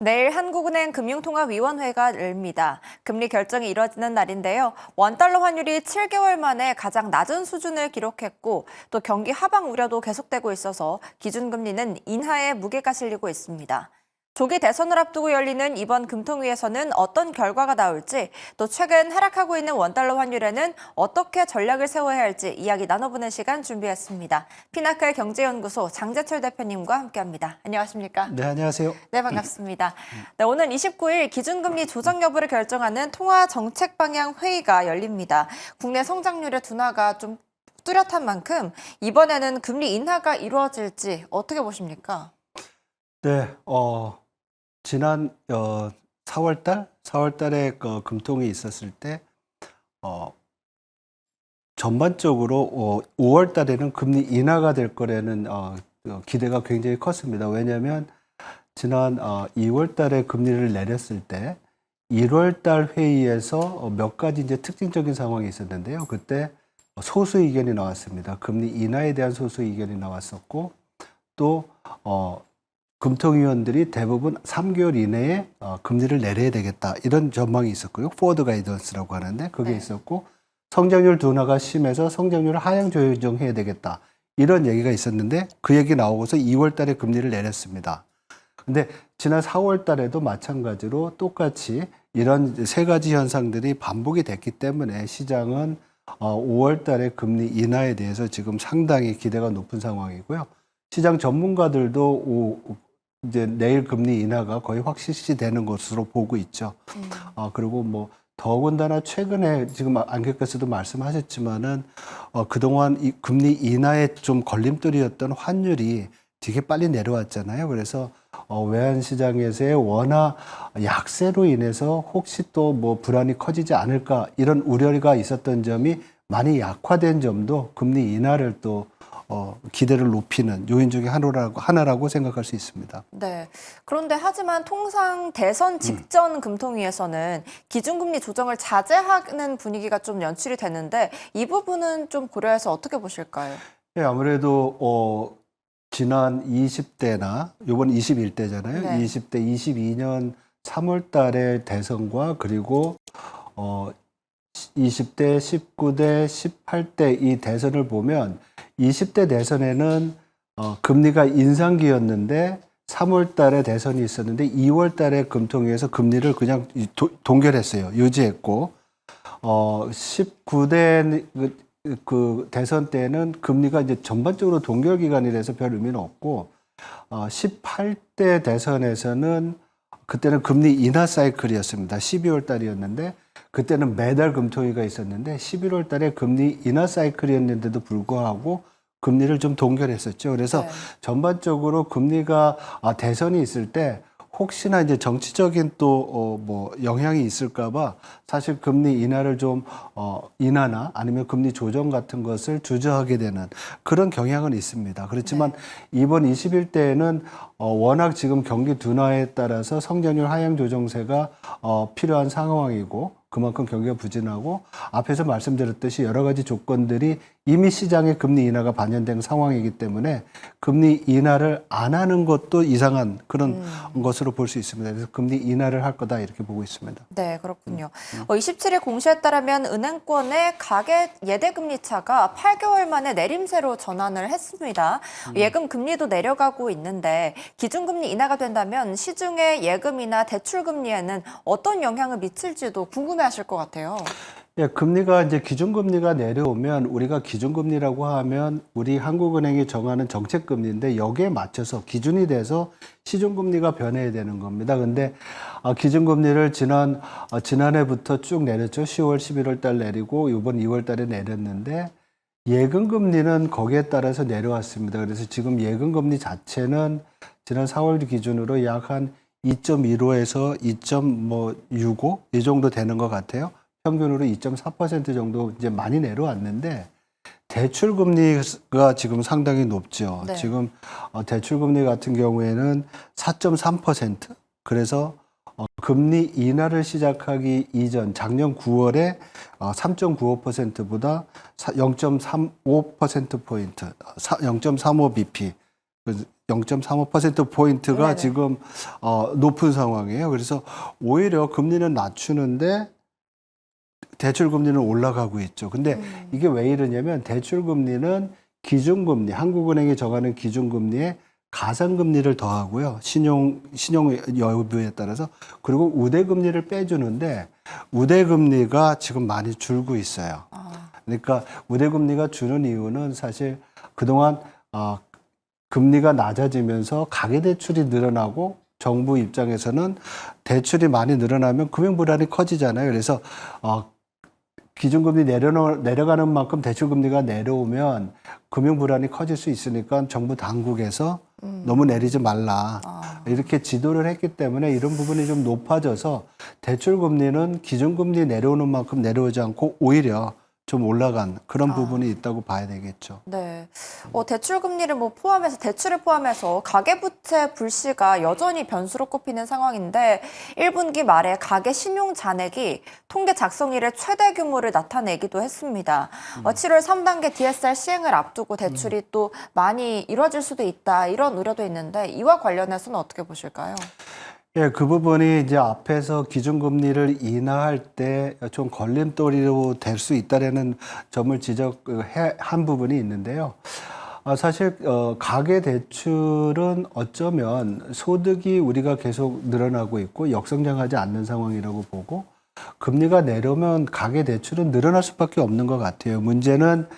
내일 한국은행 금융통화위원회가 열립니다. 금리 결정이 이뤄지는 날인데요. 원달러 환율이 7개월 만에 가장 낮은 수준을 기록했고 또 경기 하방 우려도 계속되고 있어서 기준금리는 인하에 무게가 실리고 있습니다. 조기 대선을 앞두고 열리는 이번 금통위에서는 어떤 결과가 나올지 또 최근 하락하고 있는 원달러 환율에는 어떻게 전략을 세워야 할지 이야기 나눠보는 시간 준비했습니다. 피나클 경제연구소 장재철 대표님과 함께합니다. 안녕하십니까? 네, 안녕하세요. 네, 반갑습니다. 네, 오늘 29일 기준금리 조정 여부를 결정하는 통화정책방향회의가 열립니다. 국내 성장률의 둔화가 좀 뚜렷한 만큼 이번에는 금리 인하가 이루어질지 어떻게 보십니까? 네, 지난 4월 달에 금통이 있었을 때 전반적으로 5월 달에는 금리 인하가 될 거라는 기대가 굉장히 컸습니다. 왜냐하면 지난 2월 달에 금리를 내렸을 때 1월 달 회의에서 몇 가지 이제 특징적인 상황이 있었는데요. 그때 소수 의견이 나왔습니다. 금리 인하에 대한 소수 의견이 나왔었고 또 금통위원들이 대부분 3개월 이내에 금리를 내려야 되겠다 이런 전망이 있었고요. 포워드 가이던스라고 하는데 그게 있었고 성장률 둔화가 심해서 성장률을 하향 조정해야 되겠다 이런 얘기가 있었는데 그 얘기 나오고서 2월 달에 금리를 내렸습니다. 근데 지난 4월 달에도 마찬가지로 똑같이 이런 세 가지 현상들이 반복이 됐기 때문에 시장은 5월 달에 금리 인하에 대해서 지금 상당히 기대가 높은 상황이고요. 시장 전문가들도 이제 내일 금리 인하가 거의 확실시되는 것으로 보고 있죠. 그리고 뭐 더군다나 최근에 지금 안개께서도 말씀하셨지만은 그동안 이 금리 인하에 좀 걸림돌이었던 환율이 되게 빨리 내려왔잖아요. 그래서 외환 시장에서의 원화 약세로 인해서 혹시 또 뭐 불안이 커지지 않을까 이런 우려가 있었던 점이 많이 약화된 점도 금리 인하를 또 기대를 높이는 요인 중에 하나라고 생각할 수 있습니다. 네. 그런데 하지만 통상 대선 직전 금통위에서는 기준금리 조정을 자제하는 분위기가 좀 연출이 되는데 이 부분은 좀 고려해서 어떻게 보실까요? 예, 아무래도 지난 20대나 요번 21대잖아요. 네. 20대 22년 3월 달에 대선과 그리고 20대, 19대, 18대 이 대선을 보면 20대 대선에는 금리가 인상기였는데 3월 달에 대선이 있었는데 2월 달에 금통위에서 금리를 그냥 동결했어요. 유지했고 19대 그 대선 때는 금리가 이제 전반적으로 동결 기간이라서 별 의미는 없고 18대 대선에서는 그때는 금리 인하 사이클이었습니다. 12월 달이었는데 그때는 매달 금통위가 있었는데 11월 달에 금리 인하 사이클이었는데도 불구하고 금리를 좀 동결했었죠. 그래서 네. 전반적으로 금리가 대선이 있을 때 혹시나 이제 정치적인 또 뭐 영향이 있을까봐 사실 금리 인하를 좀 인하나 아니면 금리 조정 같은 것을 주저하게 되는 그런 경향은 있습니다. 그렇지만 이번 21대에는 워낙 지금 경기 둔화에 따라서 성장률 하향 조정세가 필요한 상황이고 그만큼 경기가 부진하고 앞에서 말씀드렸듯이 여러 가지 조건들이 이미 시장에 금리 인하가 반영된 상황이기 때문에 금리 인하를 안 하는 것도 이상한 그런 것으로 볼 수 있습니다. 그래서 금리 인하를 할 거다 이렇게 보고 있습니다. 네, 그렇군요. 27일 공시에 따르면 은행권의 가계 예대금리 차가 8개월 만에 내림세로 전환을 했습니다. 예금 금리도 내려가고 있는데 기준금리 인하가 된다면 시중의 예금이나 대출금리에는 어떤 영향을 미칠지도 궁금해하실 것 같아요. 예, 금리가 이제 기준금리가 내려오면 우리가 기준금리라고 하면 우리 한국은행이 정하는 정책금리인데 여기에 맞춰서 기준이 돼서 시중금리가 변해야 되는 겁니다. 근데 기준금리를 지난해부터 쭉 내렸죠. 10월, 11월 달 내리고 이번 2월 달에 내렸는데 예금금리는 거기에 따라서 내려왔습니다. 그래서 지금 예금금리 자체는 지난 4월 기준으로 약 한 2.15에서 2.65 이 정도 되는 것 같아요. 평균으로 2.4% 정도 이제 많이 내려왔는데 대출 금리가 지금 상당히 높죠. 네. 지금 대출 금리 같은 경우에는 4.3%. 그래서 금리 인하를 시작하기 이전 작년 9월에 3.95%보다 0.35%포인트, 0.35bp 0.35%포인트가 네네. 지금 높은 상황이에요. 그래서 오히려 금리는 낮추는데 대출 금리는 올라가고 있죠. 근데 이게 왜 이러냐면 대출 금리는 기준금리, 한국은행이 정하는 기준금리에 가산금리를 더하고요. 신용 여부에 따라서 그리고 우대금리를 빼주는데 우대금리가 지금 많이 줄고 있어요. 그러니까 우대금리가 주는 이유는 사실 그동안 금리가 낮아지면서 가계대출이 늘어나고 정부 입장에서는 대출이 많이 늘어나면 금융불안이 커지잖아요. 그래서 기준금리 내려가는 만큼 대출금리가 내려오면 금융불안이 커질 수 있으니까 정부 당국에서 너무 내리지 말라. 이렇게 지도를 했기 때문에 이런 부분이 좀 높아져서 대출금리는 기준금리 내려오는 만큼 내려오지 않고 오히려 좀 올라간 그런 부분이 있다고 봐야 되겠죠. 네. 대출 금리를 포함해서 대출을 포함해서 가계부채 불씨가 여전히 변수로 꼽히는 상황인데 1분기 말에 가계 신용 잔액이 통계 작성 이래 최대 규모를 나타내기도 했습니다. 7월 3단계 DSR 시행을 앞두고 대출이 또 많이 이뤄질 수도 있다 이런 우려도 있는데 이와 관련해서는 어떻게 보실까요? 예, 그 부분이 이제 앞에서 기준금리를 인하할 때 좀 걸림돌이로 될 수 있다라는 점을 지적한 부분이 있는데요. 사실 가계 대출은 어쩌면 소득이 우리가 계속 늘어나고 있고 역성장하지 않는 상황이라고 보고 금리가 내려오면 가계 대출은 늘어날 수밖에 없는 것 같아요. 문제는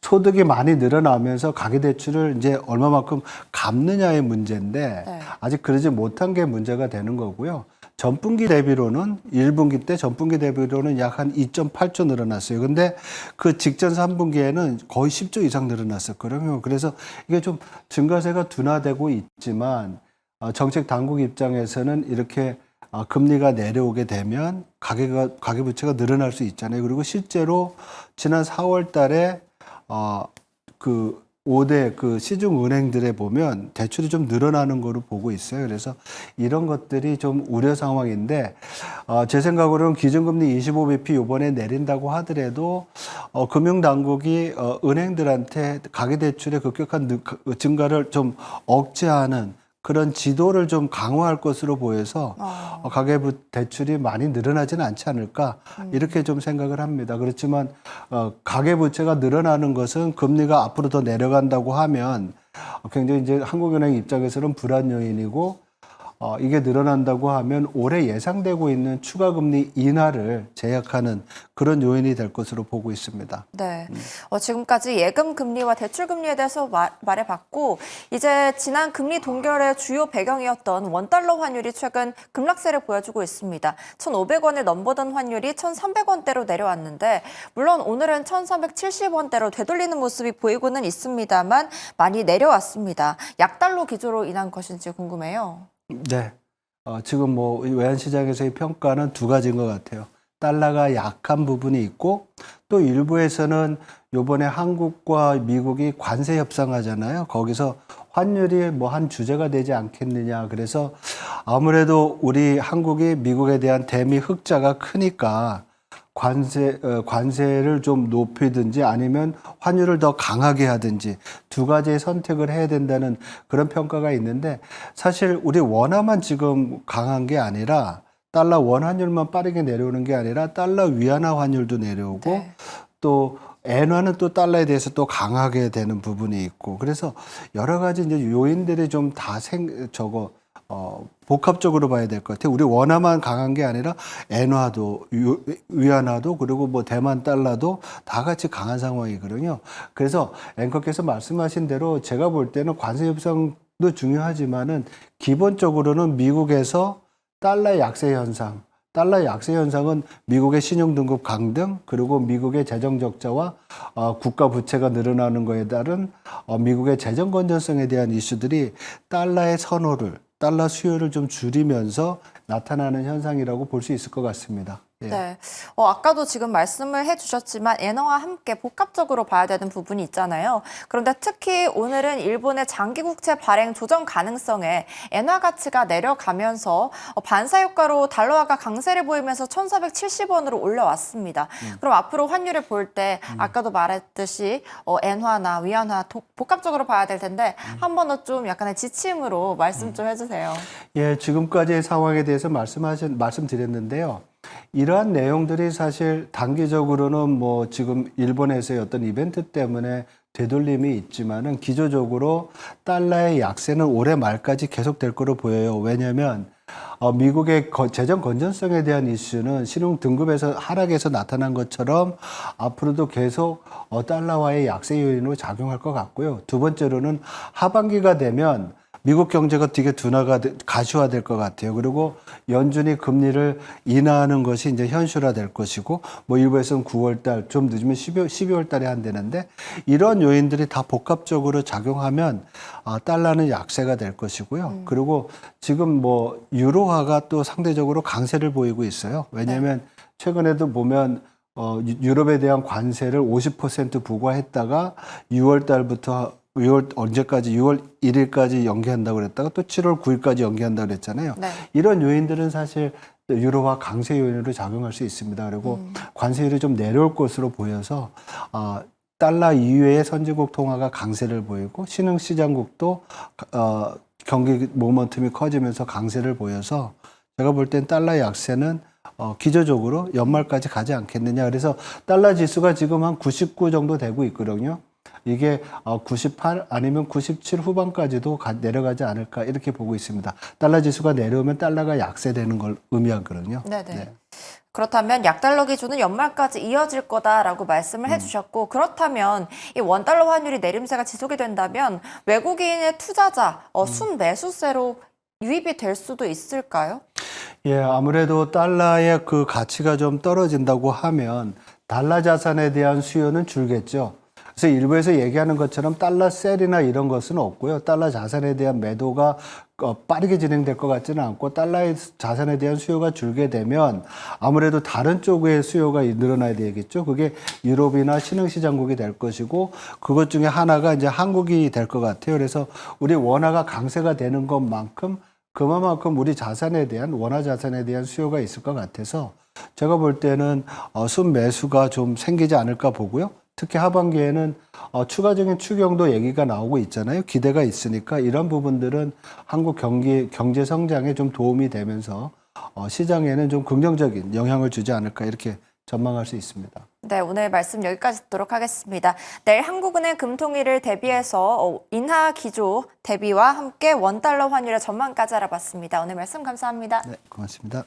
소득이 많이 늘어나면서 가계 대출을 이제 얼마만큼 갚느냐의 문제인데 네. 아직 그러지 못한 게 문제가 되는 거고요. 전분기 대비로는 1분기 때 전분기 대비로는 약 한 2.8조 늘어났어요. 근데 그 직전 3분기에는 거의 10조 이상 늘어났었거든요. 그래서 이게 좀 증가세가 둔화되고 있지만 정책 당국 입장에서는 이렇게 금리가 내려오게 되면 가계부채가 늘어날 수 있잖아요. 그리고 실제로 지난 4월 달에 그 5대 그 시중 은행들에 보면 대출이 좀 늘어나는 거로 보고 있어요. 그래서 이런 것들이 좀 우려 상황인데 제 생각으로는 기준금리 25bp 이번에 내린다고 하더라도 금융당국이 은행들한테 가계대출의 급격한 증가를 좀 억제하는 그런 지도를 좀 강화할 것으로 보여서 가계부 대출이 많이 늘어나지는 않지 않을까 이렇게 좀 생각을 합니다. 그렇지만 가계부채가 늘어나는 것은 금리가 앞으로 더 내려간다고 하면 굉장히 이제 한국은행 입장에서는 불안 요인이고 이게 늘어난다고 하면 올해 예상되고 있는 추가금리 인하를 제약하는 그런 요인이 될 것으로 보고 있습니다. 네. 지금까지 예금 금리와 대출 금리에 대해서 말해봤고 이제 지난 금리 동결의 주요 배경이었던 원달러 환율이 최근 급락세를 보여주고 있습니다. 1,500원을 넘보던 환율이 1,300원대로 내려왔는데 물론 오늘은 1,370원대로 되돌리는 모습이 보이고는 있습니다만 많이 내려왔습니다. 약달러 기조로 인한 것인지 궁금해요. 네. 지금 외환시장에서의 평가는 두 가지인 것 같아요. 달러가 약한 부분이 있고 또 일부에서는 요번에 한국과 미국이 관세 협상하잖아요. 거기서 환율이 한 주제가 되지 않겠느냐. 그래서 아무래도 우리 한국이 미국에 대한 대미 흑자가 크니까 관세를 좀 높이든지 아니면 환율을 더 강하게 하든지 두 가지의 선택을 해야 된다는 그런 평가가 있는데 사실 우리 원화만 지금 강한 게 아니라 달러 원 환율만 빠르게 내려오는 게 아니라 달러 위안화 환율도 내려오고 네. 또 엔화는 또 달러에 대해서 또 강하게 되는 부분이 있고 그래서 여러 가지 이제 요인들이 좀 다 복합적으로 봐야 될 것 같아요. 우리 원화만 강한 게 아니라 엔화도 위안화도 그리고 대만 달러도 다 같이 강한 상황이거든요. 그래서 앵커께서 말씀하신 대로 제가 볼 때는 관세 협상도 중요하지만은 기본적으로는 미국에서 달러 약세 현상은 미국의 신용등급 강등 그리고 미국의 재정 적자와 국가 부채가 늘어나는 것에 따른 미국의 재정 건전성에 대한 이슈들이 달러 수요를 좀 줄이면서 나타나는 현상이라고 볼 수 있을 것 같습니다. 예. 네. 아까도 지금 말씀을 해주셨지만 엔화와 함께 복합적으로 봐야 되는 부분이 있잖아요. 그런데 특히 오늘은 일본의 장기 국채 발행 조정 가능성에 엔화 가치가 내려가면서 반사 효과로 달러화가 강세를 보이면서 1,470원으로 올라왔습니다. 그럼 앞으로 환율을 볼 때 아까도 말했듯이 엔화나 위안화 복합적으로 봐야 될 텐데 한 번 더 좀 약간의 지침으로 말씀 좀 해주세요. 예, 지금까지의 상황에 대해서 말씀드렸는데요. 이러한 내용들이 사실 단기적으로는 뭐 지금 일본에서의 어떤 이벤트 때문에 되돌림이 있지만은 기조적으로 달러의 약세는 올해 말까지 계속될 거로 보여요. 왜냐하면 미국의 재정 건전성에 대한 이슈는 신용 등급에서 하락에서 나타난 것처럼 앞으로도 계속 달러와의 약세 요인으로 작용할 것 같고요. 두 번째로는 하반기가 되면 미국 경제가 되게 가시화될 것 같아요. 그리고 연준이 금리를 인하하는 것이 이제 현실화될 것이고, 뭐 일부에서는 9월 달, 좀 늦으면 12월 달에 한다는데, 이런 요인들이 다 복합적으로 작용하면 달러는 약세가 될 것이고요. 그리고 지금 뭐 유로화가 또 상대적으로 강세를 보이고 있어요. 왜냐하면 최근에도 보면 유럽에 대한 관세를 50% 부과했다가 6월 달부터 6월 언제까지 6월 1일까지 연기한다고 그랬다가 또 7월 9일까지 연기한다고 그랬잖아요. 네. 이런 요인들은 사실 유로화 강세 요인으로 작용할 수 있습니다. 그리고 관세율이 좀 내려올 것으로 보여서 달러 이외의 선진국 통화가 강세를 보이고 신흥시장국도 경기 모멘텀이 커지면서 강세를 보여서 제가 볼 땐 달러 약세는 기조적으로 연말까지 가지 않겠느냐. 그래서 달러 지수가 지금 한 99 정도 되고 있거든요. 이게 98 아니면 97 후반까지도 내려가지 않을까 이렇게 보고 있습니다. 달러 지수가 내려오면 달러가 약세되는 걸 의미하거든요. 네네. 네. 그렇다면 약달러 기조는 연말까지 이어질 거다라고 말씀을 해주셨고, 그렇다면 이 원달러 환율이 내림세가 지속이 된다면 외국인의 투자자 순매수세로 유입이 될 수도 있을까요? 예, 아무래도 달러의 그 가치가 좀 떨어진다고 하면 달러 자산에 대한 수요는 줄겠죠. 그래서 일부에서 얘기하는 것처럼 달러 셀이나 이런 것은 없고요. 달러 자산에 대한 매도가 빠르게 진행될 것 같지는 않고 달러의 자산에 대한 수요가 줄게 되면 아무래도 다른 쪽의 수요가 늘어나야 되겠죠. 그게 유럽이나 신흥시장국이 될 것이고 그것 중에 하나가 이제 한국이 될 것 같아요. 그래서 우리 원화가 강세가 되는 것만큼 그만큼 우리 자산에 대한 원화 자산에 대한 수요가 있을 것 같아서 제가 볼 때는 순매수가 좀 생기지 않을까 보고요. 특히 하반기에는 추가적인 추경도 얘기가 나오고 있잖아요. 기대가 있으니까 이런 부분들은 한국 경제 성장에 좀 도움이 되면서 시장에는 좀 긍정적인 영향을 주지 않을까 이렇게 전망할 수 있습니다. 네, 오늘 말씀 여기까지 듣도록 하겠습니다. 내일 한국은행 금통위를 대비해서 인하 기조 대비와 함께 원달러 환율의 전망까지 알아봤습니다. 오늘 말씀 감사합니다. 네, 고맙습니다.